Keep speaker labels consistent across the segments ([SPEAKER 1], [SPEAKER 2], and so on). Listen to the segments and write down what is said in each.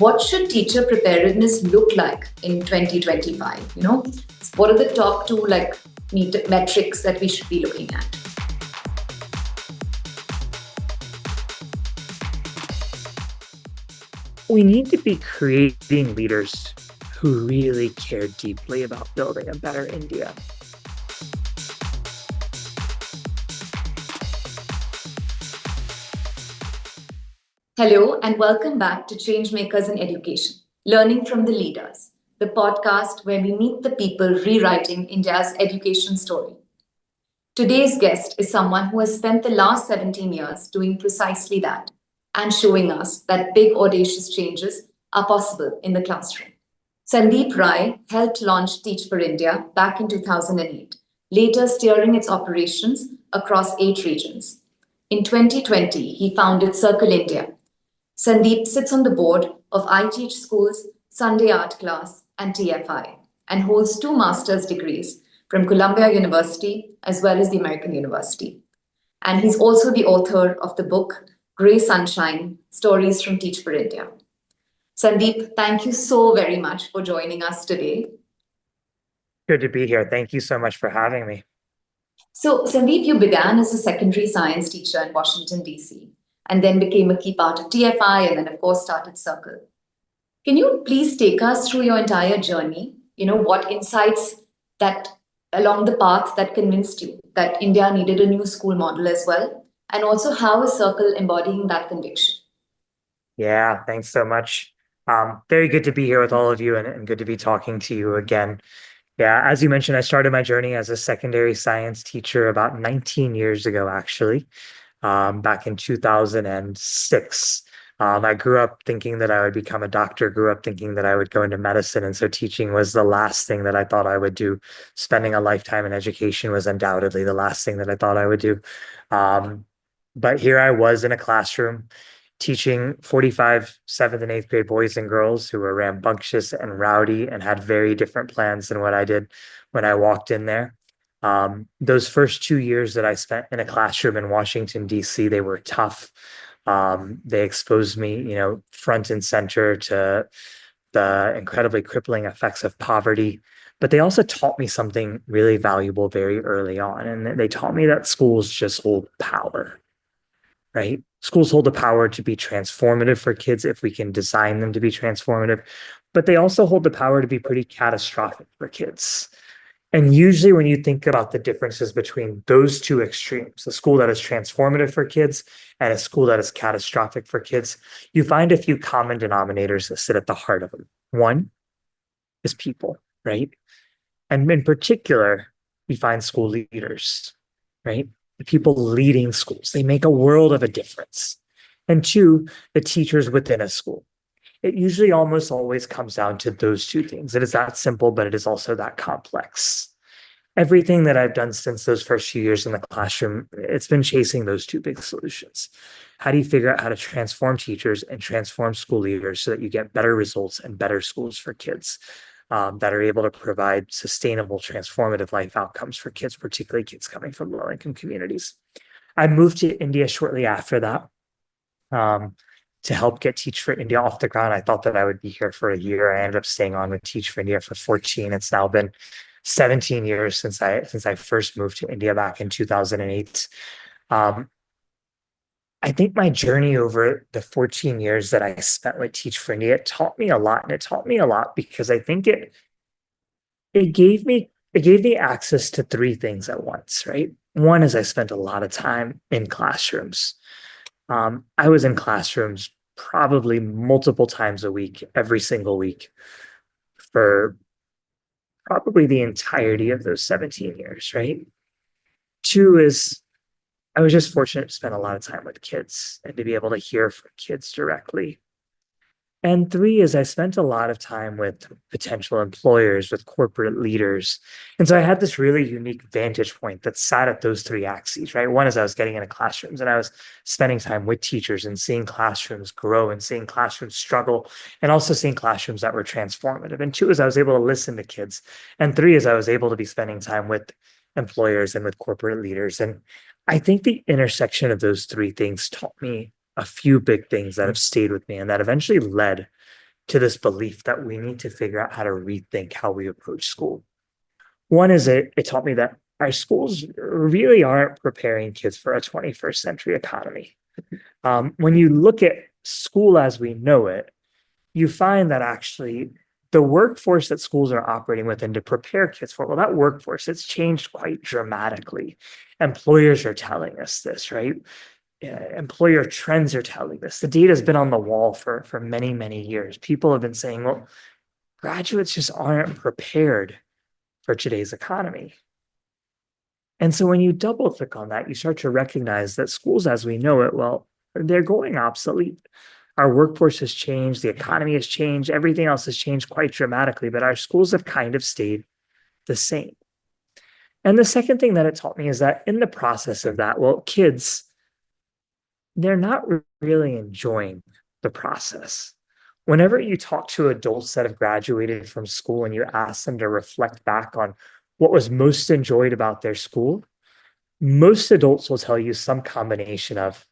[SPEAKER 1] what should teacher preparedness look like in 2025? What are the top two metrics that we should be looking at?
[SPEAKER 2] We need to be creating leaders who really care deeply about building a better India.
[SPEAKER 1] Hello, and welcome back to Changemakers in Education, Learning from the Leaders, the podcast where we meet the people rewriting India's education story. Today's guest is someone who has spent the last 17 years doing precisely that and showing us that big, audacious changes are possible in the classroom. Sandeep Rai helped launch Teach for India back in 2008, later steering its operations across 8 regions. In 2020, he founded Circle India. Sandeep sits on the board of I Teach Schools, Sunday Art Class, and TFI, and holds 2 master's degrees from Columbia University as well as the American University. And he's also the author of the book, Grey Sunshine, Stories from Teach for India. Sandeep, thank you so very much for joining us today.
[SPEAKER 2] Good to be here. Thank you so much for having me.
[SPEAKER 1] So, Sandeep, you began as a secondary science teacher in Washington, D.C., and then became a key part of TFI and then, of course, started Circle. Can you please take us through your entire journey? What insights that along the path that convinced you that India needed a new school model as well? And also, how is Circle embodying that conviction?
[SPEAKER 2] Yeah, thanks so much. Very good to be here with all of you and good to be talking to you again. Yeah, as you mentioned, I started my journey as a secondary science teacher about 19 years ago, actually. Back in 2006. I grew up thinking that I would become a doctor, grew up thinking that I would go into medicine. And so teaching was the last thing that I thought I would do. Spending a lifetime in education was undoubtedly the last thing that I thought I would do. But here I was in a classroom teaching 45 7th and 8th grade boys and girls who were rambunctious and rowdy and had very different plans than what I did when I walked in there. Those first 2 years that I spent in a classroom in Washington, D.C., they were tough. They exposed me, front and center to the incredibly crippling effects of poverty. But they also taught me something really valuable very early on. And they taught me that schools just hold power, right? Schools hold the power to be transformative for kids if we can design them to be transformative. But they also hold the power to be pretty catastrophic for kids. And usually when you think about the differences between those two extremes, a school that is transformative for kids and a school that is catastrophic for kids, you find a few common denominators that sit at the heart of them. One is people, right? And in particular, we find school leaders, right? The people leading schools. They make a world of a difference. And 2, the teachers within a school. It usually almost always comes down to those 2 things. It is that simple, but it is also that complex. Everything that I've done since those first few years in the classroom, it's been chasing those 2 big solutions. How do you figure out how to transform teachers and transform school leaders so that you get better results and better schools for kids that are able to provide sustainable, transformative life outcomes for kids, particularly kids coming from low-income communities? I moved to India shortly after that. To help get Teach for India off the ground. I thought that I would be here for a year. I ended up staying on with Teach for India for 14. It's now been 17 years since I first moved to India back in 2008. I think my journey over the 14 years that I spent with Teach for India, it taught me a lot. And it taught me a lot because I think it gave me access to 3 things at once, right? One is I spent a lot of time in classrooms. I was in classrooms probably multiple times a week, every single week, for probably the entirety of those 17 years, right? 2 is I was just fortunate to spend a lot of time with kids and to be able to hear from kids directly. And 3 is I spent a lot of time with potential employers, with corporate leaders. And so I had this really unique vantage point that sat at those 3 axes, right? One is I was getting into classrooms and I was spending time with teachers and seeing classrooms grow and seeing classrooms struggle and also seeing classrooms that were transformative. And 2 is I was able to listen to kids. And 3 is I was able to be spending time with employers and with corporate leaders. And I think the intersection of those 3 things taught me a few big things that have stayed with me and that eventually led to this belief that we need to figure out how to rethink how we approach school. One is it taught me that our schools really aren't preparing kids for a 21st century economy. When you look at school as we know it, you find that actually the workforce that schools are operating within to prepare kids for, well, that workforce, it's changed quite dramatically. Employers are telling us this, right? Employer trends are telling this. The data has been on the wall for many, many years. People have been saying, well, graduates just aren't prepared for today's economy. And so when you double click on that, you start to recognize that schools as we know it, well, they're going obsolete. Our workforce has changed, the economy has changed, everything else has changed quite dramatically, but our schools have kind of stayed the same. And the second thing that it taught me is that in the process of that, well, kids, they're not really enjoying the process. Whenever you talk to adults that have graduated from school and you ask them to reflect back on what was most enjoyed about their school, most adults will tell you some combination of,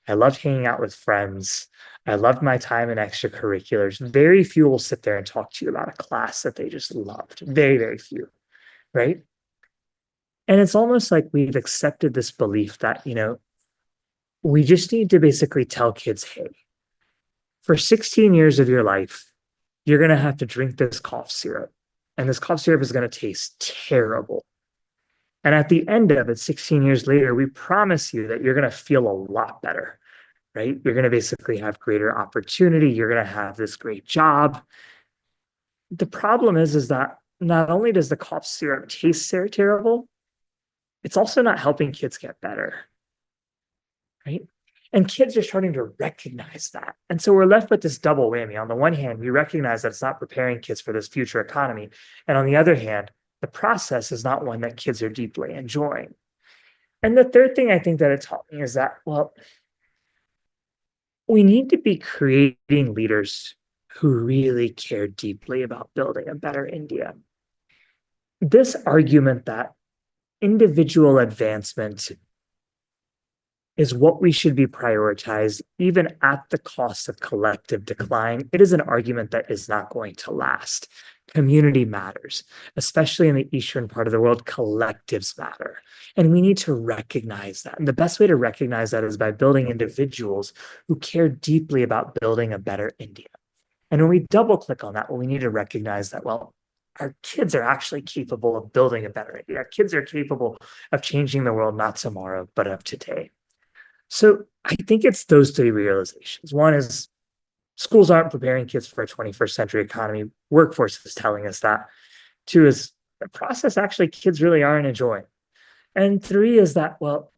[SPEAKER 2] I loved hanging out with friends. I loved my time in extracurriculars. Very few will sit there and talk to you about a class that they just loved. Very, very few, right? And it's almost like we've accepted this belief that, we just need to basically tell kids, hey, for 16 years of your life, you're going to have to drink this cough syrup. And this cough syrup is going to taste terrible. And at the end of it, 16 years later, we promise you that you're going to feel a lot better, right? You're going to basically have greater opportunity. You're going to have this great job. The problem is that not only does the cough syrup taste terrible, it's also not helping kids get better, right? And kids are starting to recognize that. And so we're left with this double whammy. On the one hand, we recognize that it's not preparing kids for this future economy. And on the other hand, the process is not one that kids are deeply enjoying. And the third thing I think that it taught me is that, well, we need to be creating leaders who really care deeply about building a better India. This argument that individual advancement is what we should be prioritized, even at the cost of collective decline, it is an argument that is not going to last. Community matters, especially in the eastern part of the world, collectives matter. And we need to recognize that. And the best way to recognize that is by building individuals who care deeply about building a better India. And when we double click on that, well, we need to recognize that, well, our kids are actually capable of building a better India. Our kids are capable of changing the world, not tomorrow, but of today. So I think it's those three realizations. One is schools aren't preparing kids for a 21st century economy. Workforce is telling us that. Two is the process actually kids really aren't enjoying. And three is that, well,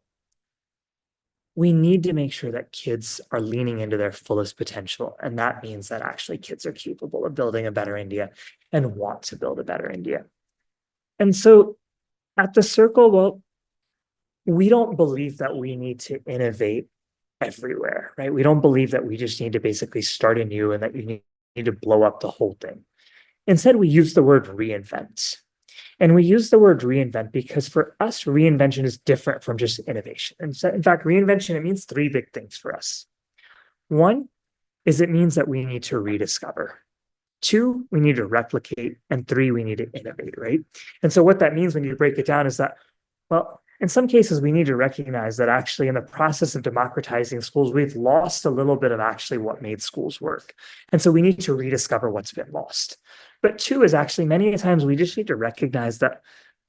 [SPEAKER 2] we need to make sure that kids are leaning into their fullest potential. And that means that actually kids are capable of building a better India and want to build a better India. And so at the circle, well, we don't believe that we need to innovate everywhere, right? We don't believe that we just need to basically start anew and that you need to blow up the whole thing. Instead, we use the word reinvent. And we use the word reinvent because for us, reinvention is different from just innovation. And so, in fact, reinvention, it means three big things for us. One is it means that we need to rediscover. Two, we need to replicate. And three, we need to innovate, right? And so what that means when you break it down is that, well, in some cases, we need to recognize that actually in the process of democratizing schools, we've lost a little bit of actually what made schools work. And so we need to rediscover what's been lost. But two is actually many times we just need to recognize that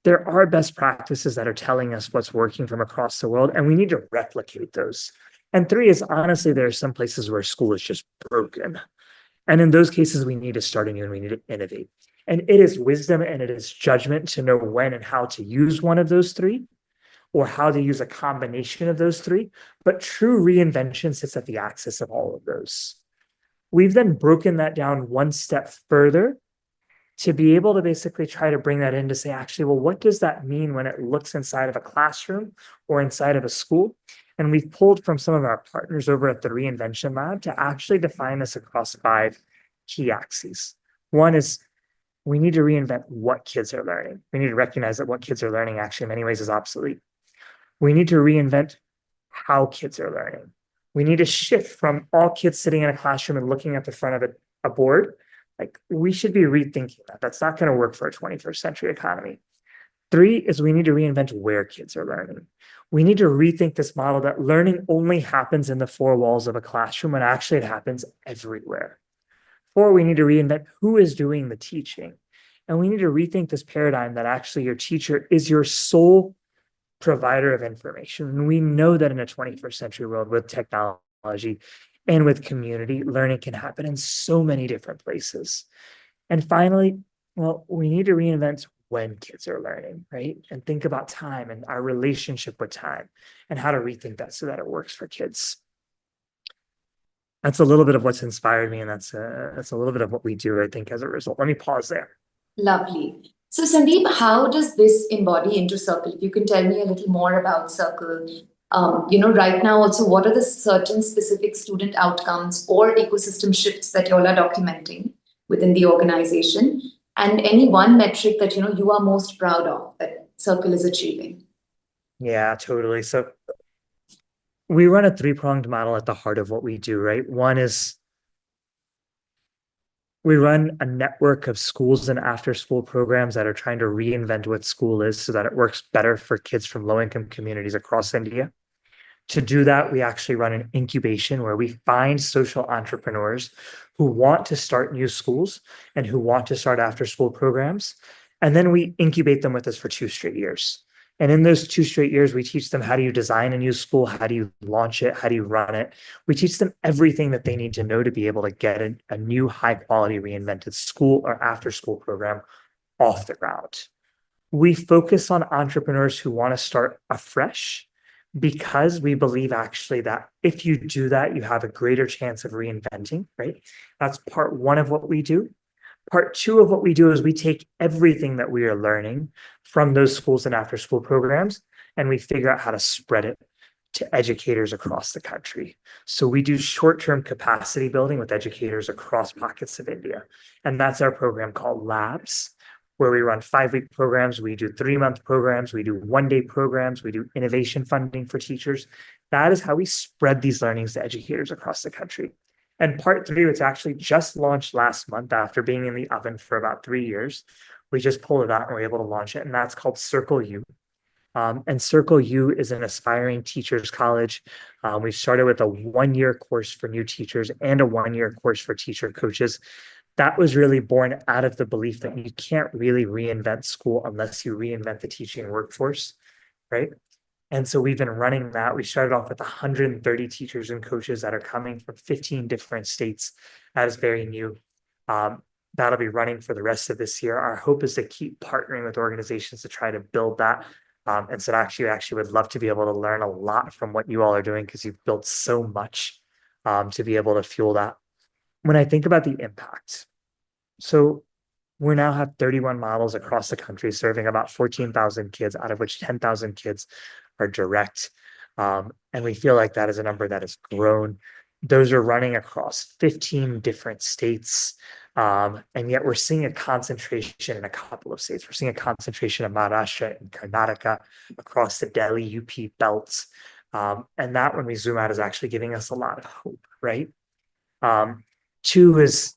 [SPEAKER 2] there are best practices that are telling us what's working from across the world, and we need to replicate those. And three is honestly, there are some places where school is just broken. And in those cases, we need to start anew and we need to innovate. And it is wisdom and it is judgment to know when and how to use one of those three, or how to use a combination of those three, but true reinvention sits at the axis of all of those. We've then broken that down one step further to be able to basically try to bring that in to say, actually, well, what does that mean when it looks inside of a classroom or inside of a school? And we've pulled from some of our partners over at the Reinvention Lab to actually define this across 5 key axes. One is we need to reinvent what kids are learning. We need to recognize that what kids are learning actually in many ways is obsolete. We need to reinvent how kids are learning. We need to shift from all kids sitting in a classroom and looking at the front of a board Like we should be rethinking that. That's not going to work for a 21st century economy. Three is we need to reinvent where kids are learning. We need to rethink this model that learning only happens in the four walls of a classroom and actually it happens everywhere. Four, we need to reinvent who is doing the teaching. And we need to rethink this paradigm that actually your teacher is your sole provider of information. And we know that in a 21st century world with technology and with community, learning can happen in so many different places. And finally, well, we need to reinvent when kids are learning, right? And think about time and our relationship with time and how to rethink that so that it works for kids. That's a little bit of what's inspired me, and that's a little bit of what we do, I think, as a result. Let me pause there.
[SPEAKER 1] Lovely. So, Sandeep, how does this embody into Circle? If you can tell me a little more about Circle. Right now, also, what are the certain specific student outcomes or ecosystem shifts that you all are documenting within the organization? And any one metric that you are most proud of that Circle is achieving?
[SPEAKER 2] Yeah, totally. So we run a three-pronged model at the heart of what we do, right? One is we run a network of schools and after-school programs that are trying to reinvent what school is so that it works better for kids from low-income communities across India. To do that, we actually run an incubation where we find social entrepreneurs who want to start new schools and who want to start after-school programs. And then we incubate them with us for 2 straight years. And in those 2 straight years, we teach them how do you design a new school? How do you launch it? How do you run it? We teach them everything that they need to know to be able to get a new high quality reinvented school or after school program off the ground. We focus on entrepreneurs who want to start afresh because we believe actually that if you do that, you have a greater chance of reinventing, right? That's part one of what we do. Part two of what we do is we take everything that we are learning from those schools and after school programs, and we figure out how to spread it to educators across the country. So we do short-term capacity building with educators across pockets of India. And that's our program called Labs, where we run 5-week programs. We do 3-month programs. We do 1-day programs. We do innovation funding for teachers. That is how we spread these learnings to educators across the country. And part three, which actually just launched last month after being in the oven for about 3 years, we just pulled it out and we're able to launch it. And that's called Circle U. And Circle U is an aspiring teachers college. We started with a 1-year course for new teachers and a 1-year course for teacher coaches. That was really born out of the belief that you can't really reinvent school unless you reinvent the teaching workforce, right? And so we've been running that. We started off with 130 teachers and coaches that are coming from 15 different states. That is very new. That'll be running for the rest of this year. Our hope is to keep partnering with organizations to try to build that. And so actually would love to be able to learn a lot from what you all are doing because you've built so much to be able to fuel that. When I think about the impact, so we now have 31 models across the country serving about 14,000 kids, out of which 10,000 kids are direct. And we feel like that is a number that has grown. Those are running across 15 different states. And yet we're seeing a concentration in a couple of states. We're seeing a concentration of Maharashtra and Karnataka across the Delhi UP belts. And that, when we zoom out, is actually giving us a lot of hope, right? Two is,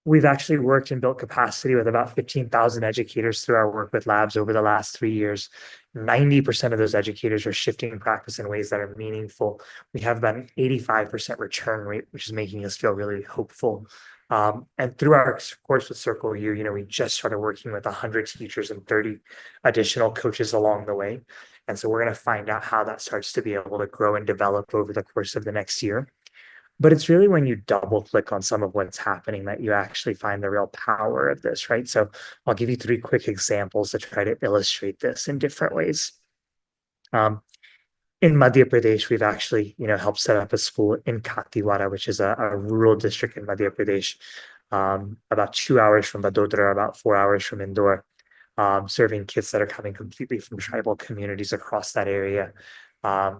[SPEAKER 2] we've actually worked and built capacity with about 15,000 educators through our work with labs over the last 3 years. 90% of those educators are shifting practice in ways that are meaningful. We have about an 85% return rate, which is making us feel really hopeful. And through our course with Circle U, we just started working with 100 teachers and 30 additional coaches along the way. And so we're going to find out how that starts to be able to grow and develop over the course of the next year. But it's really when you double click on some of what's happening that you actually find the real power of this, right? So I'll give you 3 quick examples to try to illustrate this in different ways. In Madhya Pradesh, we've actually, helped set up a school in Kathiwara, which is a rural district in Madhya Pradesh, about 2 hours from Vadodara, about 4 hours from Indore, serving kids that are coming completely from tribal communities across that area.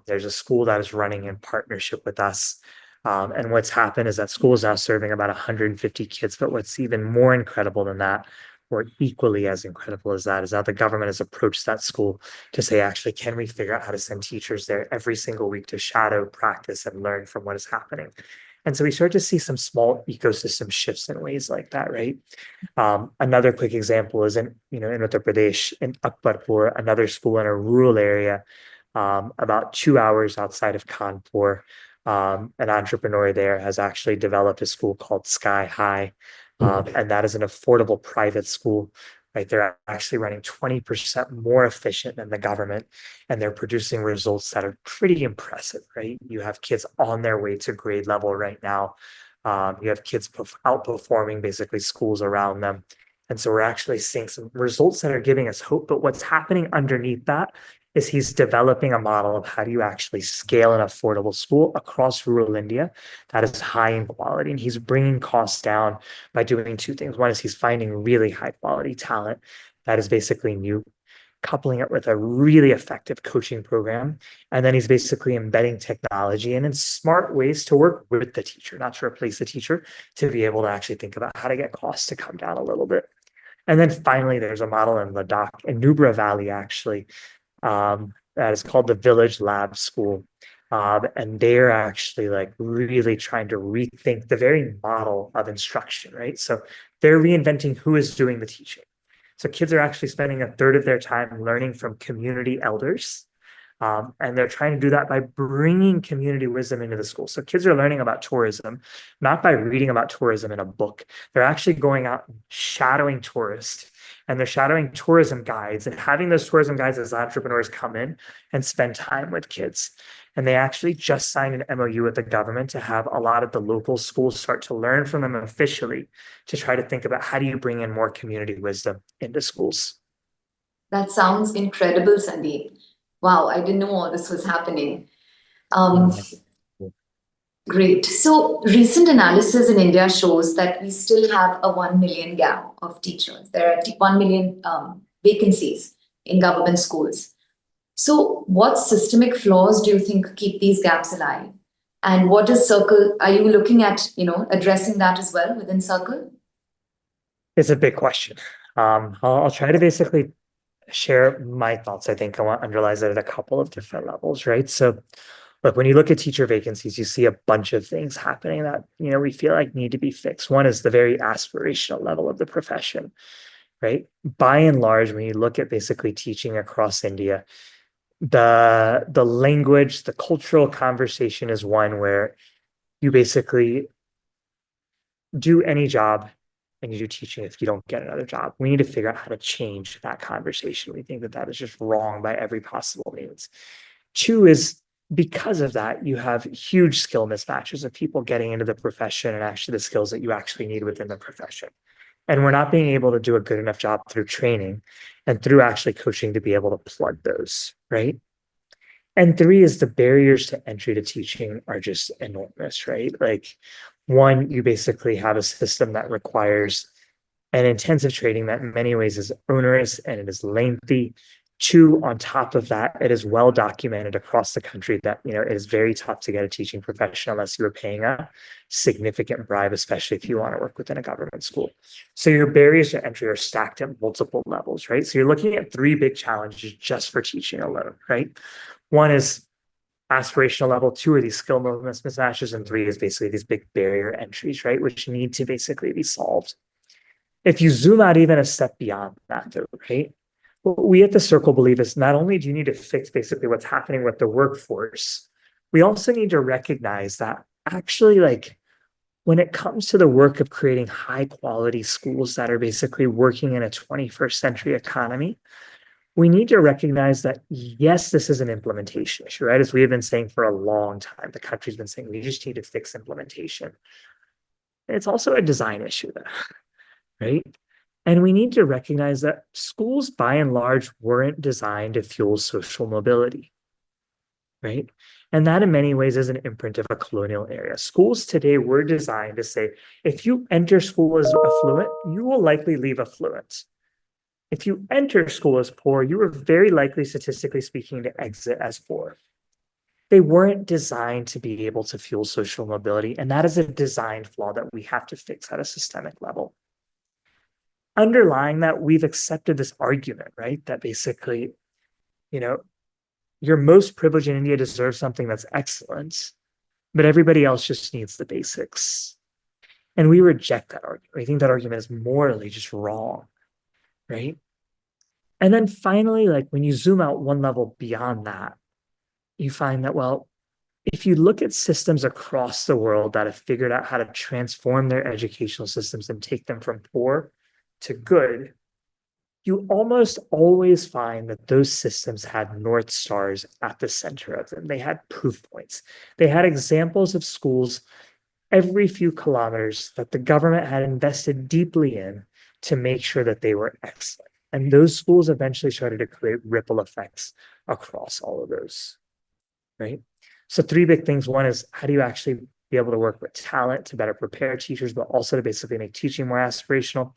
[SPEAKER 2] There's a school that is running in partnership with us. And what's happened is that school is now serving about 150 kids. But what's even more incredible than that, or equally as incredible as that, is that the government has approached that school to say, actually, can we figure out how to send teachers there every single week to shadow, practice, and learn from what is happening? And so we start to see some small ecosystem shifts in ways like that, right? Another quick example is in Uttar Pradesh, in Akbarpur, another school in a rural area, about 2 hours outside of Kanpur. An entrepreneur there has actually developed a school called Sky High, and that is an affordable private school. Right, they're actually running 20% more efficient than the government, and they're producing results that are pretty impressive. Right, you have kids on their way to grade level right now. You have kids outperforming basically schools around them. And so we're actually seeing some results that are giving us hope. But what's happening underneath that is he's developing a model of how do you actually scale an affordable school across rural India that is high in quality. And he's bringing costs down by doing two things. One is he's finding really high quality talent that is basically new, coupling it with a really effective coaching program. And then he's basically embedding technology and in smart ways to work with the teacher, not to replace the teacher, to be able to actually think about how to get costs to come down a little bit. And then finally, there's a model in Ladakh, in Nubra Valley, actually, that is called the Village Lab School. And they're actually like really trying to rethink the very model of instruction, right? So they're reinventing who is doing the teaching. So kids are actually spending a third of their time learning from community elders. And they're trying to do that by bringing community wisdom into the school. So kids are learning about tourism, not by reading about tourism in a book. They're actually going out and shadowing tourists, and they're shadowing tourism guides and having those tourism guides as entrepreneurs come in and spend time with kids. And they actually just signed an MOU with the government to have a lot of the local schools start to learn from them officially to try to think about how do you bring in more community wisdom into schools.
[SPEAKER 1] That sounds incredible, Sandeep. Wow, I didn't know all this was happening. Um,
[SPEAKER 2] Yeah.
[SPEAKER 1] Great. So, recent analysis in India shows that we still have a 1 million gap of teachers. There are 1 million vacancies in government schools. So, what systemic flaws do you think keep these gaps alive? And what is Circle? Are you looking at, addressing that as well within Circle?
[SPEAKER 2] It's a big question. I'll try to basically share my thoughts. I think I want to underlies it at a couple of different levels, right? So, look, when you look at teacher vacancies, you see a bunch of things happening that we feel like need to be fixed. One is the very aspirational level of the profession, right? By and large, when you look at basically teaching across India, the language, the cultural conversation is one where you basically do any job and you do teaching if you don't get another job. We need to figure out how to change that conversation. We think that that is just wrong by every possible means. Two is because of that, you have huge skill mismatches of people getting into the profession and actually the skills that you actually need within the profession. And we're not being able to do a good enough job through training and through actually coaching to be able to plug those, right? And three is the barriers to entry to teaching are just enormous, right? Like, one, you basically have a system that requires an intensive training that in many ways is onerous and it is lengthy. Two, on top of that, it is well documented across the country that it is very tough to get a teaching profession unless you're paying a significant bribe, especially if you want to work within a government school. So your barriers to entry are stacked at multiple levels, right? So you're looking at three big challenges just for teaching alone, right? One is aspirational level, two are these skill mismatches, and three is basically these big barrier entries, right? Which need to basically be solved. If you zoom out even a step beyond that, though, right? What we at the Circle believe is not only do you need to fix basically what's happening with the workforce, we also need to recognize that actually, like, when it comes to the work of creating high quality schools that are basically working in a 21st century economy, we need to recognize that, yes, this is an implementation issue, right? As we have been saying for a long time, the country's been saying we just need to fix implementation. It's also a design issue, though, right? And we need to recognize that schools, by and large, weren't designed to fuel social mobility, right? And that, in many ways, is an imprint of a colonial era. Schools today were designed to say, if you enter school as affluent, you will likely leave affluent. If you enter school as poor, you are very likely, statistically speaking, to exit as poor. They weren't designed to be able to fuel social mobility, and that is a design flaw that we have to fix at a systemic level. Underlying that, we've accepted this argument, right? That basically, your most privileged in India deserves something that's excellent. but everybody else just needs the basics. And we reject that argument. We think that argument is morally just wrong, right? And then finally, like when you zoom out one level beyond that, you find that, well, if you look at systems across the world that have figured out how to transform their educational systems and take them from poor to good, you almost always find that those systems had North Stars at the center of them. They had proof points. They had examples of schools every few kilometers that the government had invested deeply in to make sure that they were excellent. And those schools eventually started to create ripple effects across all of those, right? So three big things. One is, how do you actually be able to work with talent to better prepare teachers, but also to basically make teaching more aspirational?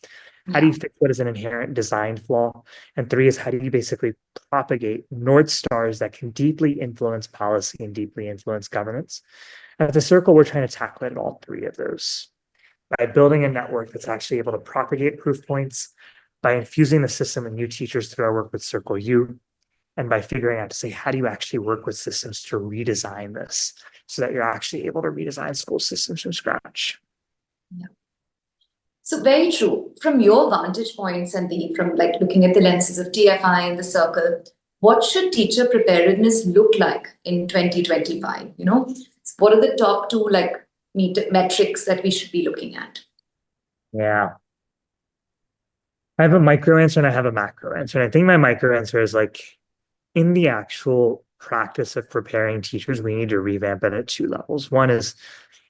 [SPEAKER 2] How do you fix what is an inherent design flaw? And three is, how do you basically propagate North Stars that can deeply influence policy and deeply influence governments? At the Circle, we're trying to tackle it at all three of those by building a network that's actually able to propagate proof points, by infusing the system with new teachers through our work with Circle U, and by figuring out to say, how do you actually work with systems to redesign this so that you're actually able to redesign school systems from scratch?
[SPEAKER 1] Yeah. So very true. From your vantage point, Sandeep, from like looking at the lenses of TFI and the Circle, what should teacher preparedness look like in 2025? What are the top two like metrics that we should be looking at?
[SPEAKER 2] Yeah. I have a micro answer and I have a macro answer. And I think my micro answer is like, in the actual practice of preparing teachers, we need to revamp it at two levels. One is,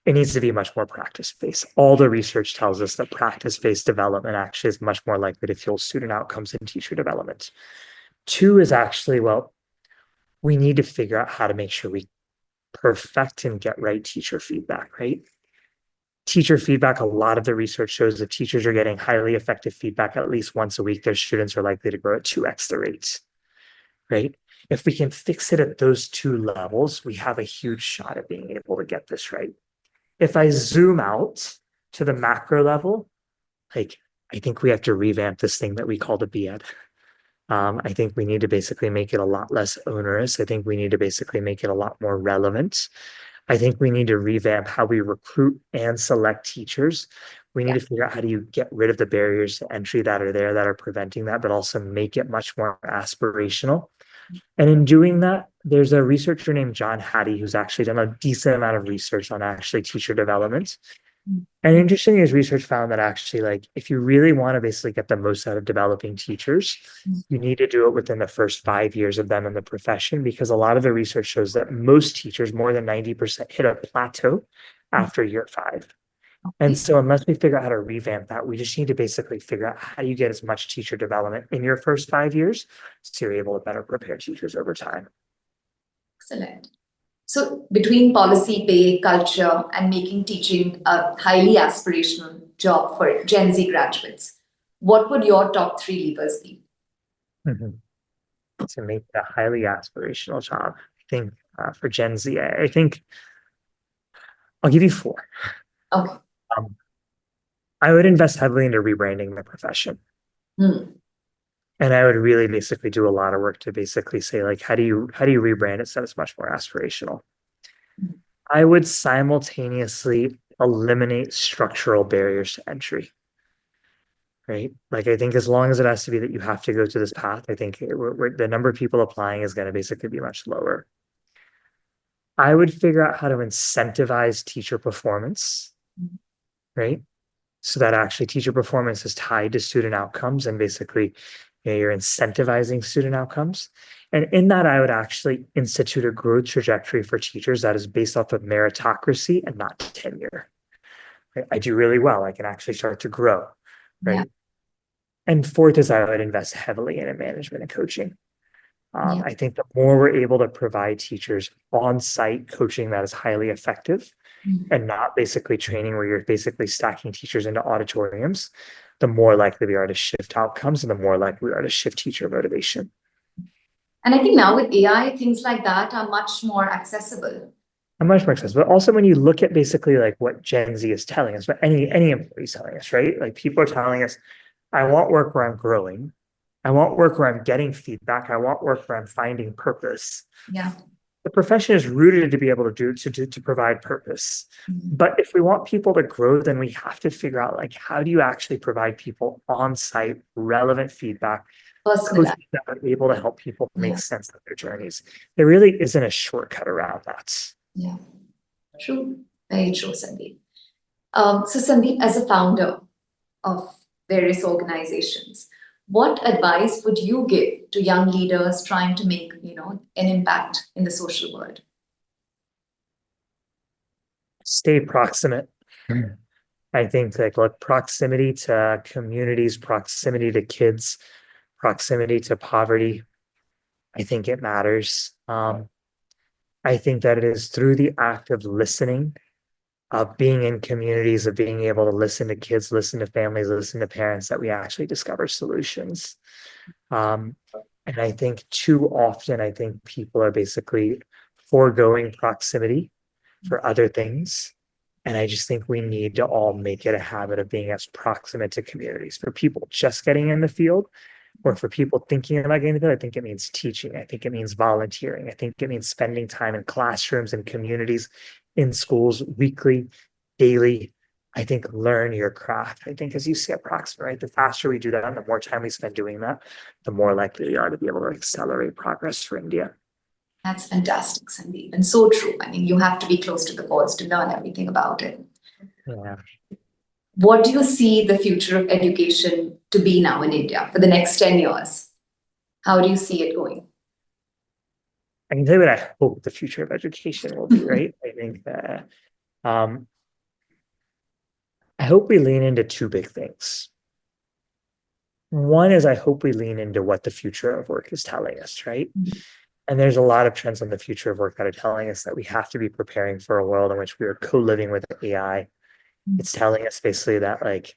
[SPEAKER 2] it needs to be much more practice-based. All the research tells us that practice-based development actually is much more likely to fuel student outcomes and teacher development. Two is actually, well, we need to figure out how to make sure we perfect and get right teacher feedback, right? Teacher feedback, a lot of the research shows that teachers are getting highly effective feedback at least once a week. Their students are likely to grow at 2x the rate, right? If we can fix it at those two levels, we have a huge shot at being able to get this right. If I zoom out to the macro level, like I think we have to revamp this thing that we call the BEd. I think we need to basically make it a lot less onerous. I think we need to basically make it a lot more relevant. I think we need to revamp how we recruit and select teachers. We need to figure out how do you get rid of the barriers to entry that are there that are preventing that, but also make it much more aspirational. And in doing that, there's a researcher named John Hattie who's actually done a decent amount of research on actually teacher development. And interestingly, his research found that actually, like, if you really want to basically get the most out of developing teachers, you need to do it within the first 5 years of them in the profession, because a lot of the research shows that most teachers, more than 90%, hit a plateau after year 5. And so unless we figure out how to revamp that, we just need to basically figure out how do you get as much teacher development in your first 5 years so you're able to better prepare teachers over time.
[SPEAKER 1] Excellent. So between policy, pay, culture, and making teaching a highly aspirational job for Gen Z graduates, what would your top three levers be?
[SPEAKER 2] To make it a highly aspirational job, I think for Gen Z, I think I'll give you 4.
[SPEAKER 1] Okay.
[SPEAKER 2] I would invest heavily into rebranding the profession. And I would really basically do a lot of work to basically say, like, how do you rebrand it so it's much more aspirational? I would simultaneously eliminate structural barriers to entry, right? Like, I think as long as it has to be that you have to go to this path, I think the number of people applying is going to basically be much lower. I would figure out how to incentivize teacher performance, right? So that actually teacher performance is tied to student outcomes, and basically you're incentivizing student outcomes. And in that, I would actually institute a growth trajectory for teachers that is based off of meritocracy and not tenure. Right? I do really well. I can actually start to grow, right? Yeah. And fourth is I would invest heavily in management and coaching. I think the more we're able to provide teachers on-site coaching that is highly effective and not basically training where you're basically stacking teachers into auditoriums, the more likely we are to shift outcomes and the more likely we are to shift teacher motivation.
[SPEAKER 1] And I think now with AI, things like that are much more accessible.
[SPEAKER 2] Much more accessible. But also when you look at basically like what Gen Z is telling us, what any employee is telling us, right? Like people are telling us, I want work where I'm growing. I want work where I'm getting feedback. I want work where I'm finding purpose.
[SPEAKER 1] Yeah.
[SPEAKER 2] the profession is rooted to be able to to provide purpose.
[SPEAKER 1] Mhm.
[SPEAKER 2] But if we want people to grow, then we have to figure out like how do you actually provide people on-site relevant feedback, coaches
[SPEAKER 1] Personalized.
[SPEAKER 2] that are able to help people make
[SPEAKER 1] Yeah.
[SPEAKER 2] sense of their journeys. There really isn't a shortcut around that.
[SPEAKER 1] Yeah. True. Very true, Sandeep. So, Sandeep, as a founder of various organizations, what advice would you give to young leaders trying to make, an impact in the social world?
[SPEAKER 2] Stay proximate. I think like look, proximity to communities, proximity to kids, proximity to poverty. I think it matters. I think that it is through the act of listening, of being in communities, of being able to listen to kids, listen to families, listen to parents, that we actually discover solutions. Um, and I think too often, I think people are basically foregoing proximity for other things. And I just think we need to all make it a habit of being as proximate to communities. For people just getting in the field, or for people thinking about getting into it, I think it means teaching. I think it means volunteering. I think it means spending time in classrooms and communities, in schools, weekly, daily. I think learn your craft. I think as you say approximate, right? The faster we do that and the more time we spend doing that, the more likely we are to be able to accelerate progress for India.
[SPEAKER 1] That's fantastic, Sandeep, and so true. I mean, you have to be close to the cause to learn everything about it.
[SPEAKER 2] Yeah.
[SPEAKER 1] What do you see the future of education to be now in India for the next 10 years? How do you see it going?
[SPEAKER 2] I can tell you what I hope the future of education will be, right? I think that um, I hope we lean into two big things. One is I hope we lean into what the future of work is telling us, right? And there's a lot of trends on the future of work that are telling us that we have to be preparing for a world in which we are co-living with AI. It's telling us basically that like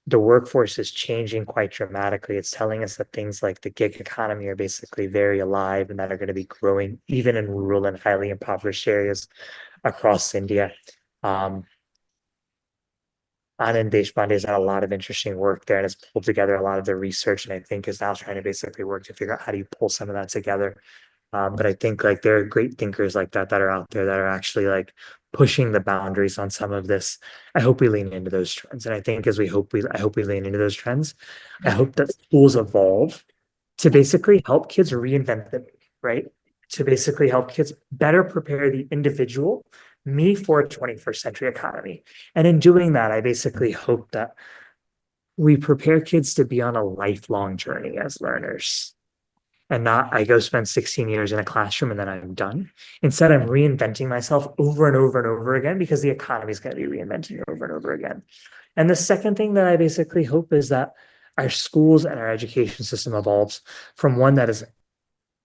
[SPEAKER 2] the workforce is changing quite dramatically. It's telling us that things like the gig economy are basically very alive and that are going to be growing even in rural and highly impoverished areas across India. Um, Anand Deshpande has done a lot of interesting work there and has pulled together a lot of the research, and I think is now trying to basically work to figure out how do you pull some of that together. But I think like there are great thinkers like that that are out there that are actually like pushing the boundaries on some of this. I hope we lean into those trends, and I think as I hope we lean into those trends. I
[SPEAKER 1] Yeah.
[SPEAKER 2] hope that schools evolve to basically help kids reinvent them, right? To basically help kids better prepare the individual, me, for a 21st century economy. And in doing that, I basically hope that we prepare kids to be on a lifelong journey as learners and not I go spend 16 years in a classroom and then I'm done. Instead, I'm reinventing myself over and over and over again because the economy is going to be reinventing over and over again. And the second thing that I basically hope is that our schools and our education system evolves from one that is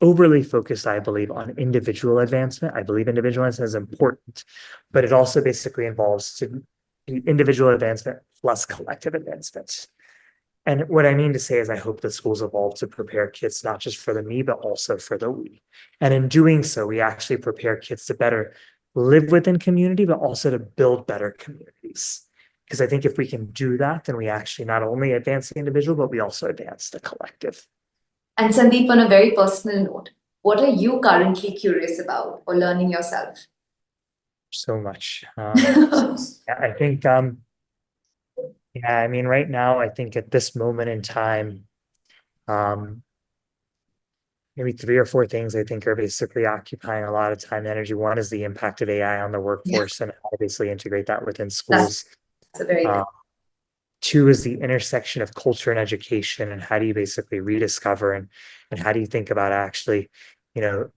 [SPEAKER 2] overly focused, I believe, on individual advancement. I believe individual advancement is important, but it also basically involves to individual advancement plus collective advancement. And what I mean to say is I hope that schools evolve to prepare kids not just for the me, but also for the we. And in doing so, we actually prepare kids to better live within community, but also to build better communities. Because I think if we can do that, then we actually not only advance the individual, but we also advance the collective.
[SPEAKER 1] And Sandeep, on a very personal note, what are you currently curious about or learning yourself?
[SPEAKER 2] So much. Yeah, I think yeah, I mean, right now, I think at this moment in time, um, maybe three or four things I think are basically occupying a lot of time and energy. One is the impact of AI on the
[SPEAKER 1] Yeah,
[SPEAKER 2] workforce and how to basically integrate that within
[SPEAKER 1] that's,
[SPEAKER 2] schools.
[SPEAKER 1] that's a very big.
[SPEAKER 2] Uh, Two is the intersection of culture and education, and how do you basically rediscover and how do you think about actually, you know,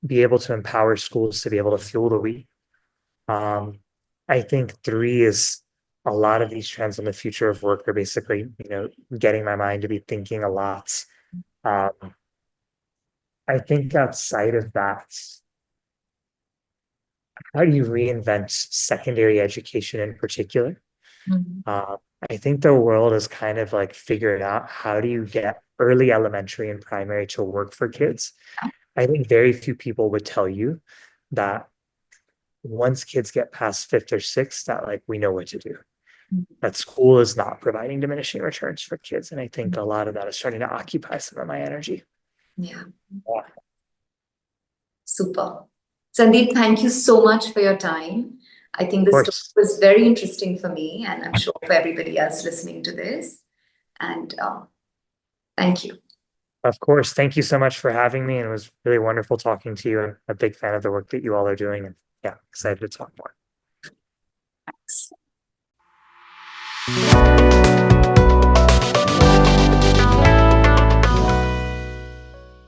[SPEAKER 2] be able to empower schools to be able to fuel the we. Um, I think three is a lot of these trends on the future of work are basically, getting my mind to be thinking a lot. Um, I think outside of that, how do you reinvent secondary education in particular?
[SPEAKER 1] Mhm.
[SPEAKER 2] Uh, I think the world has kind of like figured out how do you get early elementary and primary to work for kids. I think very few people would tell you that once kids get past fifth or sixth, that like we know what to do. That school is not providing diminishing returns for kids. And I think a lot of that is starting to occupy some of my energy.
[SPEAKER 1] Yeah,
[SPEAKER 2] Yeah.
[SPEAKER 1] super. Sandeep, thank you so much for your time. I think
[SPEAKER 2] Of
[SPEAKER 1] this story
[SPEAKER 2] course.
[SPEAKER 1] was very interesting for me, and I'm sure for everybody else listening to this. And thank you.
[SPEAKER 2] Of course. Thank you so much for having me. And it was really wonderful talking to you. I'm a big fan of the work that you all are doing. And yeah, excited to talk more.
[SPEAKER 1] Thanks.